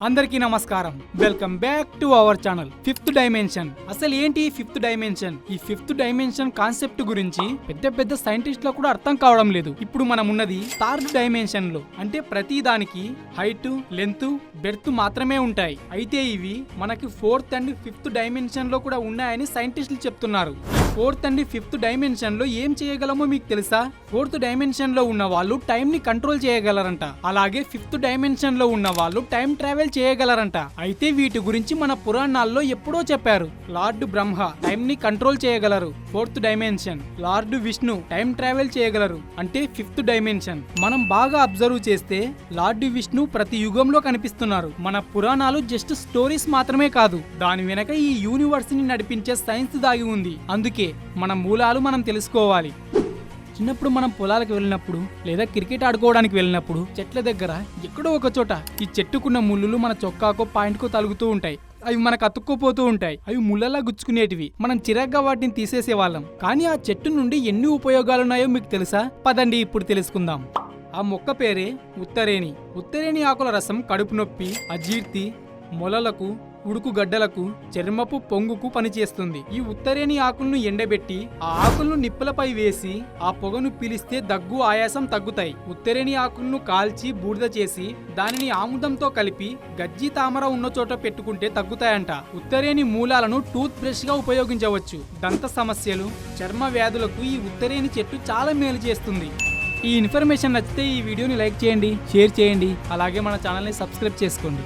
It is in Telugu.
అందరికీ నమస్కారం. Welcome back to our channel. Fifth dimension. అసలు ఏంటి ఫిఫ్త్ డైమెన్షన్? ఈ ఫిఫ్త్ డైమెన్షన్ కాన్సెప్ట్ గురించి పెద్ద సైంటిస్టులకు కూడా అర్థం కావడం లేదు. ఇప్పుడు మనం ఉన్నది థర్డ్ డైమెన్షన్ లో. అంటే ప్రతి దానికి హైట్, లెంత్, బెర్త్ మాత్రమే ఉంటాయి. అయితే ఇవి మనకి ఫోర్త్ అండ్ ఫిఫ్త్ డైమెన్షన్ లో కూడా ఉన్నాయని సైంటిస్టులు చెప్తున్నారు. ఫోర్త్ అండ్ ఫిఫ్త్ డైమెన్షన్ లో ఏం చేయగలమో మీకు తెలుసా? ఫోర్త్ డైమెన్షన్ లో ఉన్న వాళ్ళు టైం ని కంట్రోల్ చేయగలరంట. అలాగే ఫిఫ్త్ డైమెన్షన్ లో ఉన్న వాళ్ళు టైం ట్రావెల్ చేయగలరంట. అయితే వీటి గురించి మన పురాణాల్లో ఎప్పుడో చెప్పారు. లార్డ్ బ్రహ్మ టైం ని కంట్రోల్ చేయగలరు, fourth dimension. Lord Vishnu time travel చేయగలరు, అంటే ఫిఫ్త్ డైమెన్షన్. మనం బాగా అబ్జర్వ్ చేస్తే లార్డ్ విష్ణు ప్రతి యుగంలో కనిపిస్తున్నారు. మన పురాణాలు జస్ట్ స్టోరీస్ మాత్రమే కాదు, దాని వెనక ఈ యూనివర్స్ ని నడిపించే సైన్స్ దాగి ఉంది. అందుకే మన మూలాలు మనం తెలుసుకోవాలి. చిన్నప్పుడు మనం పొలాలకు వెళ్ళినప్పుడు లేదా క్రికెట్ ఆడుకోవడానికి వెళ్ళినప్పుడు చెట్ల దగ్గర ఎక్కడో ఒక చోట ఈ చెట్టుకున్న ముళ్ళులు మన చొక్కాకో పాయింట్కో తలుగుతూ ఉంటాయి. అవి మనకు అతుక్కుపోతూ ఉంటాయి. అవి ముళ్ళలా గుచ్చుకునేటివి. మనం చిరాగ్గా వాటిని తీసేసేవాళ్ళం. కానీ ఆ చెట్టు నుండి ఎన్ని ఉపయోగాలున్నాయో మీకు తెలుసా? పదండి ఇప్పుడు తెలుసుకుందాం. ఆ మొక్క పేరే ఉత్తరేణి. ఉత్తరేణి ఆకుల రసం కడుపు నొప్పి, అజీర్తి, మొలలకు, ఉడుకు గడ్డలకు, చర్మపు పొంగుకు పనిచేస్తుంది. ఈ ఉత్తరేణి ఆకులను ఎండబెట్టి ఆ ఆకులను నిప్పులపై వేసి ఆ పొగను పీలిస్తే దగ్గు, ఆయాసం తగ్గుతాయి. ఉత్తరేణి ఆకులను కాల్చి బూడిద చేసి దానిని ఆముదంతో కలిపి గజ్జి, తామర ఉన్న చోట పెట్టుకుంటే తగ్గుతాయంట. ఉత్తరేణి మూలాలను టూత్ బ్రష్ గా ఉపయోగించవచ్చు. దంత సమస్యలు, చర్మ వ్యాధులకు ఈ ఉత్తరేణి చెట్టు చాలా మేలు చేస్తుంది. ఈ ఇన్ఫర్మేషన్ నచ్చితే ఈ వీడియోని లైక్ చేయండి, షేర్ చేయండి, అలాగే మన ఛానల్ని సబ్స్క్రైబ్ చేసుకోండి.